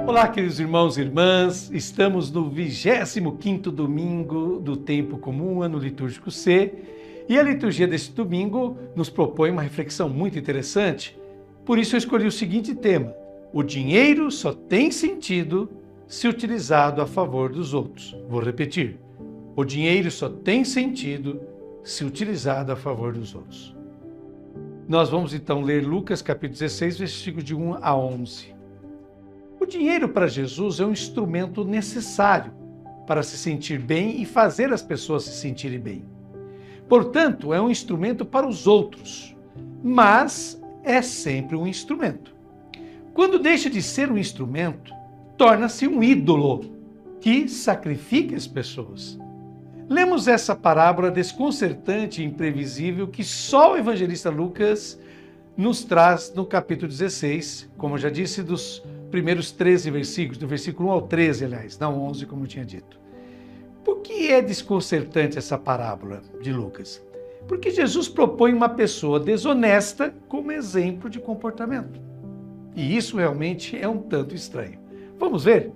Olá, queridos irmãos e irmãs, estamos no 25º domingo do Tempo Comum, ano litúrgico C, e a liturgia deste domingo nos propõe uma reflexão muito interessante. Por isso eu escolhi o seguinte tema: o dinheiro só tem sentido se utilizado a favor dos outros. Vou repetir: o dinheiro só tem sentido se utilizado a favor dos outros. Nós vamos então ler Lucas capítulo 16, versículos de 1 a 11. O dinheiro para Jesus é um instrumento necessário para se sentir bem e fazer as pessoas se sentirem bem. Portanto, é um instrumento para os outros, mas é sempre um instrumento. Quando deixa de ser um instrumento, torna-se um ídolo que sacrifica as pessoas. Lemos essa parábola desconcertante e imprevisível que só o evangelista Lucas nos traz no capítulo 16, como eu já disse, dos primeiros 13 versículos, do versículo 1 ao 13, aliás, não 11, como eu tinha dito. Por que é desconcertante essa parábola de Lucas? Porque Jesus propõe uma pessoa desonesta como exemplo de comportamento. E isso realmente é um tanto estranho. Vamos ver?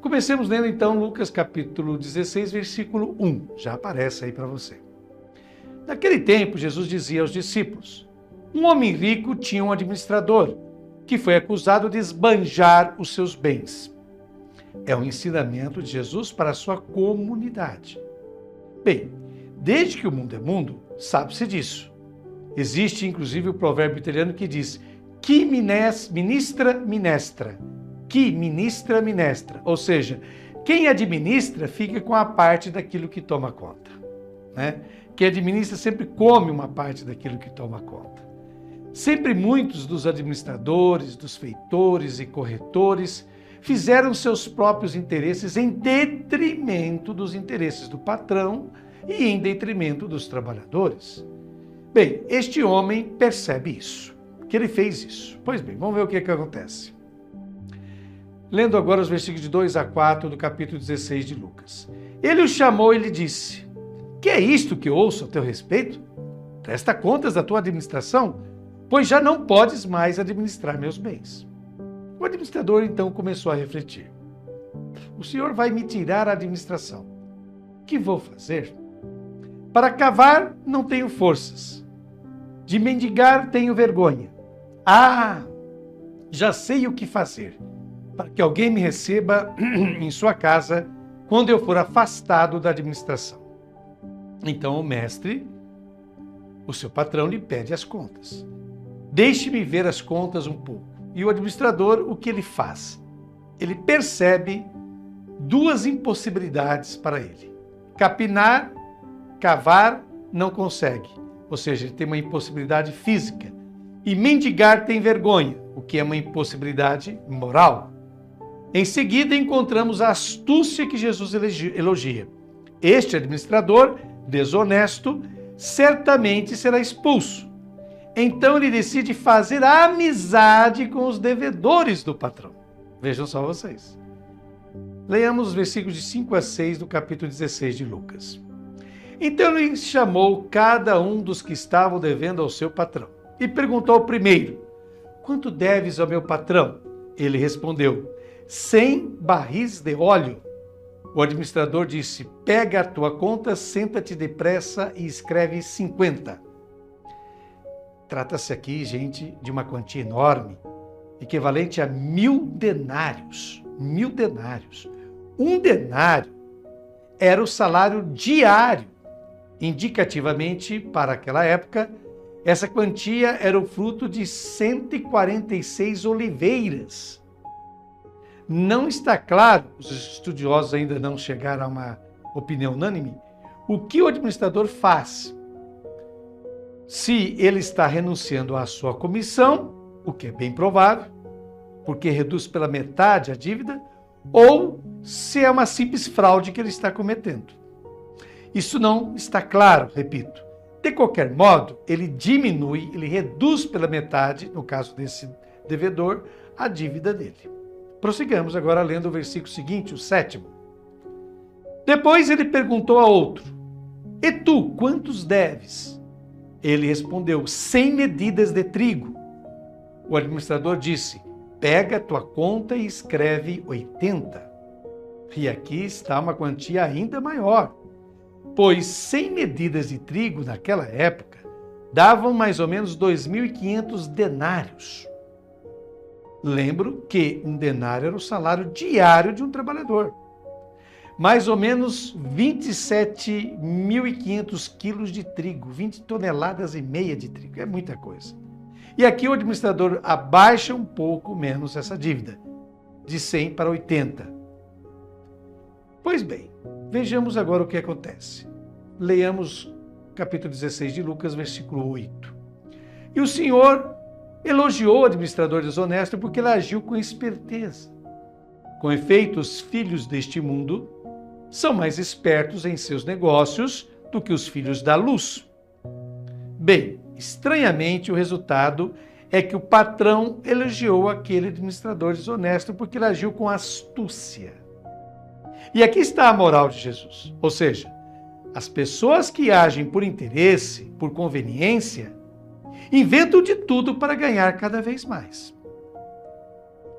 Comecemos lendo então Lucas capítulo 16, versículo 1. Já aparece aí para você. Naquele tempo, Jesus dizia aos discípulos: um homem rico tinha um administrador que foi acusado de esbanjar os seus bens. É um ensinamento de Jesus para a sua comunidade. Bem, desde que o mundo é mundo, sabe-se disso. Existe inclusive o provérbio italiano que diz: qui ministra, minestra. Qui ministra, minestra. Ou seja, quem administra fica com a parte daquilo que toma conta, né? Quem administra sempre come uma parte daquilo que toma conta. Sempre muitos dos administradores, dos feitores e corretores fizeram seus próprios interesses em detrimento dos interesses do patrão e em detrimento dos trabalhadores. Bem, este homem percebe isso, que ele fez isso. Pois bem, vamos ver o que acontece. Lendo agora os versículos de 2 a 4 do capítulo 16 de Lucas. Ele o chamou e lhe disse: que é isto que ouço a teu respeito? Presta contas da tua administração, pois já não podes mais administrar meus bens. O administrador então começou a refletir: o senhor vai me tirar a administração. O que vou fazer? Para cavar não tenho forças. De mendigar tenho vergonha. Ah, já sei o que fazer, para que alguém me receba em sua casa quando eu for afastado da administração. Então o mestre, o seu patrão, lhe pede as contas. Deixe-me ver as contas um pouco. E o administrador, o que ele faz? Ele percebe duas impossibilidades para ele. Capinar, cavar, não consegue. Ou seja, ele tem uma impossibilidade física. E mendigar tem vergonha, o que é uma impossibilidade moral. Em seguida, encontramos a astúcia que Jesus elogia. Este administrador, desonesto, certamente será expulso. Então ele decide fazer amizade com os devedores do patrão. Vejam só vocês. Leamos os versículos de 5 a 6 do capítulo 16 de Lucas. Então ele chamou cada um dos que estavam devendo ao seu patrão e perguntou ao primeiro: quanto deves ao meu patrão? Ele respondeu: 100 barris de óleo. O administrador disse: pega a tua conta, senta-te depressa e escreve 50. Trata-se aqui, gente, de uma quantia enorme, equivalente a 1000 denários. 1000 denários. Um denário era o salário diário. Indicativamente, para aquela época, essa quantia era o fruto de 146 oliveiras. Não está claro, os estudiosos ainda não chegaram a uma opinião unânime, o que o administrador faz. Se ele está renunciando à sua comissão, o que é bem provável, porque reduz pela metade a dívida, ou se é uma simples fraude que ele está cometendo. Isso não está claro, repito. De qualquer modo, ele diminui, ele reduz pela metade, no caso desse devedor, a dívida dele. Prossigamos agora lendo o versículo seguinte, o 7º. Depois ele perguntou a outro: e tu, quantos deves? Ele respondeu: 100 medidas de trigo. O administrador disse: pega a tua conta e escreve 80. E aqui está uma quantia ainda maior, pois 100 medidas de trigo naquela época davam mais ou menos 2.500 denários. Lembro que um denário era o salário diário de um trabalhador. Mais ou menos 27.500 quilos de trigo, 20 toneladas e meia de trigo. É muita coisa. E aqui o administrador abaixa um pouco menos essa dívida, de 100 para 80. Pois bem, vejamos agora o que acontece. Leamos capítulo 16 de Lucas, versículo 8. E o Senhor elogiou o administrador desonesto porque ele agiu com esperteza. Com efeito, os filhos deste mundo são mais espertos em seus negócios do que os filhos da luz. Bem, estranhamente, o resultado é que o patrão elogiou aquele administrador desonesto porque ele agiu com astúcia. E aqui está a moral de Jesus. Ou seja, as pessoas que agem por interesse, por conveniência, inventam de tudo para ganhar cada vez mais.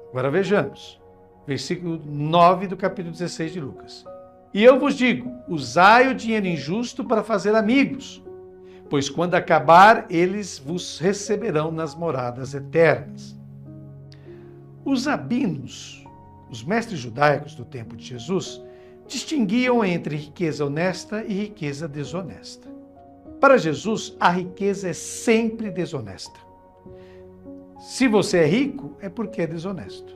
Agora vejamos, versículo 9 do capítulo 16 de Lucas. E eu vos digo, usai o dinheiro injusto para fazer amigos, pois quando acabar, eles vos receberão nas moradas eternas. Os rabinos, os mestres judaicos do tempo de Jesus, distinguiam entre riqueza honesta e riqueza desonesta. Para Jesus, a riqueza é sempre desonesta. Se você é rico, é porque é desonesto.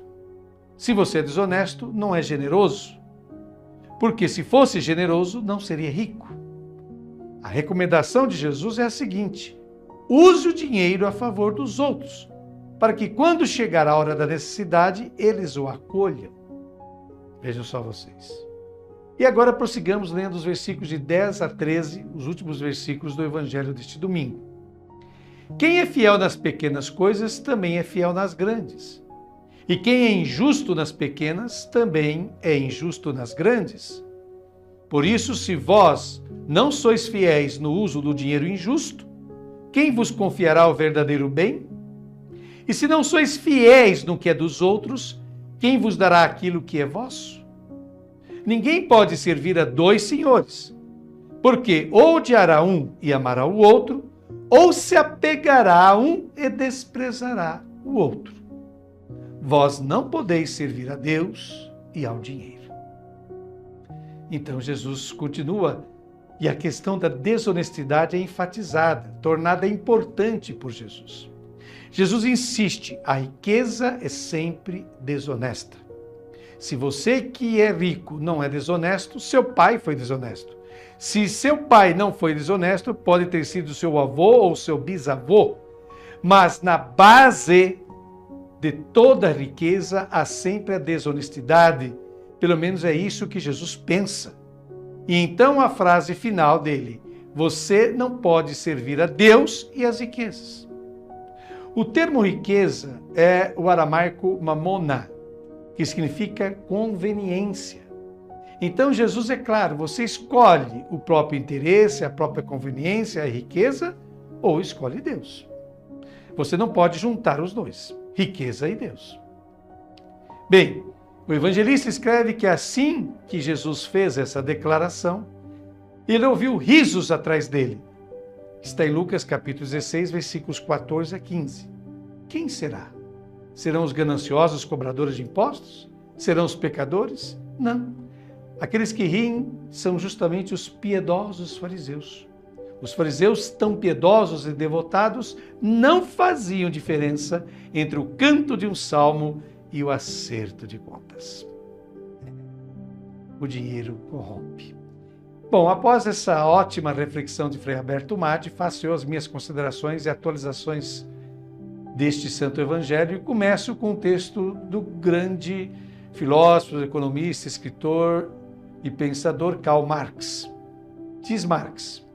Se você é desonesto, não é generoso. Porque se fosse generoso, não seria rico. A recomendação de Jesus é a seguinte: use o dinheiro a favor dos outros, para que quando chegar a hora da necessidade, eles o acolham. Vejam só vocês. E agora prossigamos lendo os versículos de 10 a 13, os últimos versículos do Evangelho deste domingo. Quem é fiel nas pequenas coisas, também é fiel nas grandes. E quem é injusto nas pequenas, também é injusto nas grandes. Por isso, se vós não sois fiéis no uso do dinheiro injusto, quem vos confiará o verdadeiro bem? E se não sois fiéis no que é dos outros, quem vos dará aquilo que é vosso? Ninguém pode servir a dois senhores, porque ou odiará um e amará o outro, ou se apegará a um e desprezará o outro. Vós não podeis servir a Deus e ao dinheiro. Então Jesus continua, e a questão da desonestidade é enfatizada, tornada importante por Jesus. Jesus insiste, a riqueza é sempre desonesta. Se você que é rico não é desonesto, seu pai foi desonesto. Se seu pai não foi desonesto, pode ter sido seu avô ou seu bisavô. Mas na base de toda riqueza há sempre a desonestidade. Pelo menos é isso que Jesus pensa. E então a frase final dele: você não pode servir a Deus e as riquezas. O termo riqueza é o aramaico mamona, que significa conveniência. Então Jesus é claro, você escolhe o próprio interesse, a própria conveniência, a riqueza, ou escolhe Deus. Você não pode juntar os dois, riqueza e Deus. Bem, o evangelista escreve que assim que Jesus fez essa declaração, ele ouviu risos atrás dele. Está em Lucas capítulo 16, versículos 14 a 15. Quem será? Serão os gananciosos cobradores de impostos? Serão os pecadores? Não. Aqueles que riem são justamente os piedosos fariseus. Os fariseus, tão piedosos e devotados, não faziam diferença entre o canto de um salmo e o acerto de contas. O dinheiro corrompe. Bom, após essa ótima reflexão de Frei Roberto Madi, faço eu as minhas considerações e atualizações deste Santo Evangelho e começo com o texto do grande filósofo, economista, escritor e pensador Karl Marx. Diz Marx: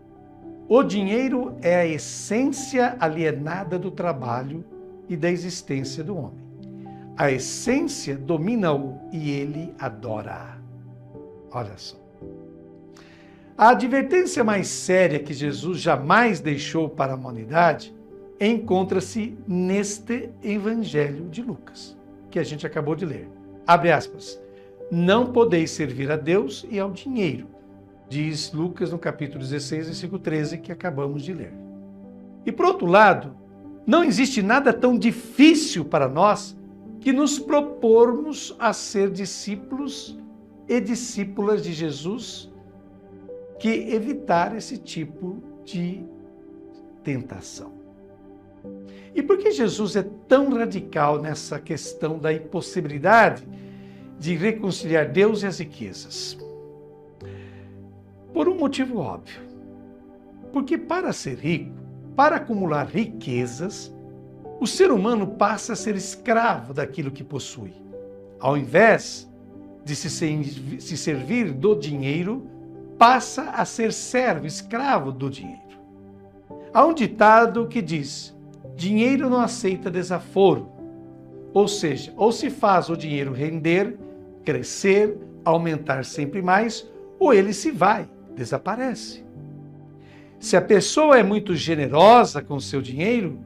o dinheiro é a essência alienada do trabalho e da existência do homem. A essência domina-o e ele adora. Olha só. A advertência mais séria que Jesus jamais deixou para a humanidade encontra-se neste Evangelho de Lucas, que a gente acabou de ler. Abre aspas. Não podeis servir a Deus e ao dinheiro, diz Lucas no capítulo 16, versículo 13, que acabamos de ler. E por outro lado, não existe nada tão difícil para nós que nos propormos a ser discípulos e discípulas de Jesus que evitar esse tipo de tentação. E por que Jesus é tão radical nessa questão da impossibilidade de reconciliar Deus e as riquezas? Por um motivo óbvio. Porque para ser rico, para acumular riquezas, o ser humano passa a ser escravo daquilo que possui. Ao invés de se servir do dinheiro, passa a ser servo, escravo do dinheiro. Há um ditado que diz: dinheiro não aceita desaforo. Ou seja, ou se faz o dinheiro render, crescer, aumentar sempre mais, ou ele se vai, desaparece. Se a pessoa é muito generosa com o seu dinheiro,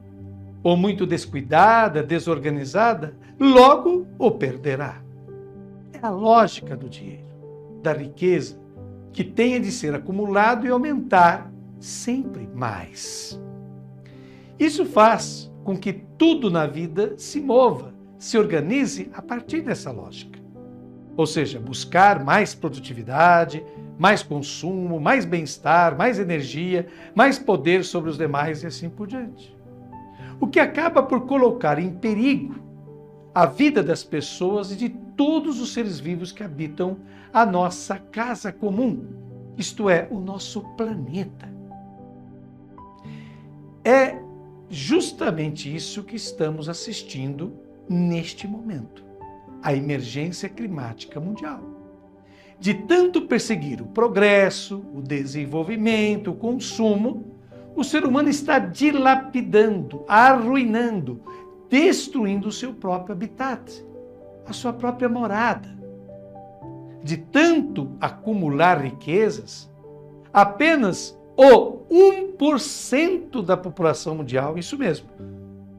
ou muito descuidada, desorganizada, logo o perderá. É a lógica do dinheiro, da riqueza, que tenha de ser acumulado e aumentar sempre mais. Isso faz com que tudo na vida se mova, se organize a partir dessa lógica. Ou seja, buscar mais produtividade, mais consumo, mais bem-estar, mais energia, mais poder sobre os demais e assim por diante. O que acaba por colocar em perigo a vida das pessoas e de todos os seres vivos que habitam a nossa casa comum, isto é, o nosso planeta. É justamente isso que estamos assistindo neste momento, a emergência climática mundial. De tanto perseguir o progresso, o desenvolvimento, o consumo, o ser humano está dilapidando, arruinando, destruindo o seu próprio habitat, a sua própria morada. De tanto acumular riquezas, apenas o 1% da população mundial, isso mesmo,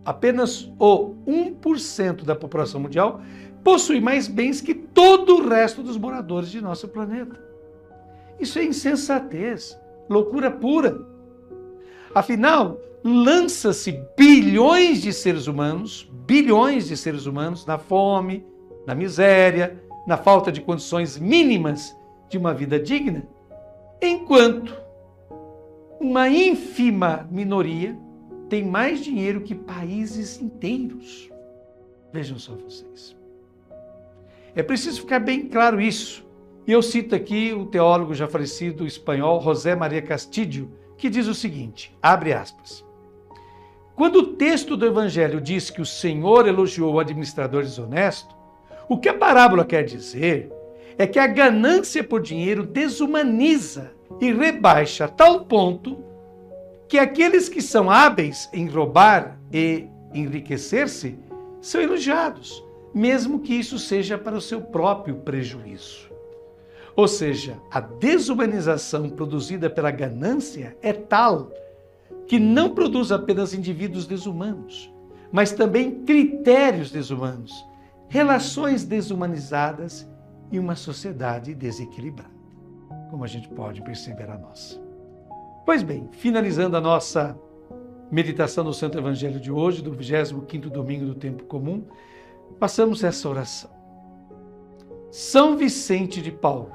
apenas o 1% da população mundial possui mais bens que todo o resto dos moradores de nosso planeta. Isso é insensatez, loucura pura. Afinal, lança-se bilhões de seres humanos na fome, na miséria, na falta de condições mínimas de uma vida digna, enquanto uma ínfima minoria tem mais dinheiro que países inteiros. Vejam só vocês. É preciso ficar bem claro isso. E eu cito aqui o teólogo já falecido espanhol José María Castillo, que diz o seguinte, abre aspas, quando o texto do Evangelho diz que o Senhor elogiou o administrador desonesto, o que a parábola quer dizer é que a ganância por dinheiro desumaniza e rebaixa a tal ponto que aqueles que são hábeis em roubar e enriquecer-se são elogiados, mesmo que isso seja para o seu próprio prejuízo. Ou seja, a desumanização produzida pela ganância é tal que não produz apenas indivíduos desumanos, mas também critérios desumanos, relações desumanizadas e uma sociedade desequilibrada, como a gente pode perceber a nossa. Pois bem, finalizando a nossa meditação no Santo Evangelho de hoje, do 25º domingo do tempo comum, passamos essa oração. São Vicente de Paulo,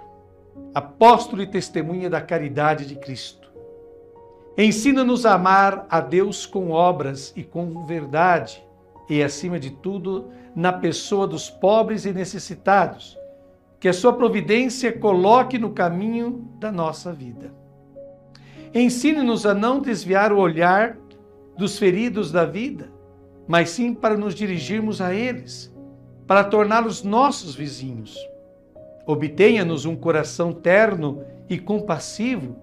apóstolo e testemunha da caridade de Cristo, ensina-nos a amar a Deus com obras e com verdade, e, acima de tudo, na pessoa dos pobres e necessitados, que a sua providência coloque no caminho da nossa vida. Ensine-nos a não desviar o olhar dos feridos da vida, mas sim para nos dirigirmos a eles, para torná-los nossos vizinhos. Obtenha-nos um coração terno e compassivo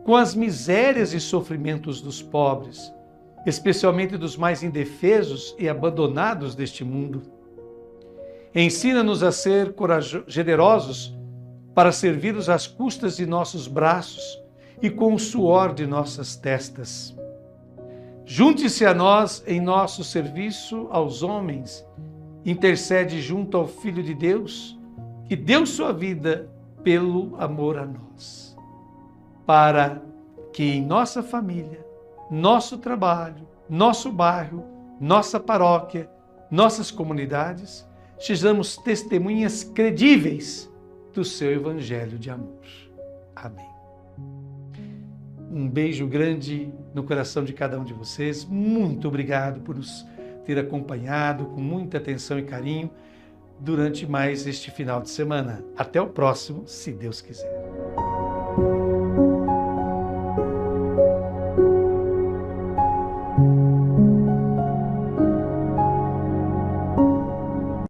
com as misérias e sofrimentos dos pobres, especialmente dos mais indefesos e abandonados deste mundo. Ensina-nos a ser generosos para servi-los às custas de nossos braços e com o suor de nossas testas. Junte-se a nós em nosso serviço aos homens, intercede junto ao Filho de Deus, que deu sua vida pelo amor a nós, para que em nossa família, nosso trabalho, nosso bairro, nossa paróquia, nossas comunidades, sejamos testemunhas credíveis do seu Evangelho de amor. Amém. Um beijo grande no coração de cada um de vocês. Muito obrigado por nos ter acompanhado com muita atenção e carinho durante mais este final de semana. Até o próximo, se Deus quiser.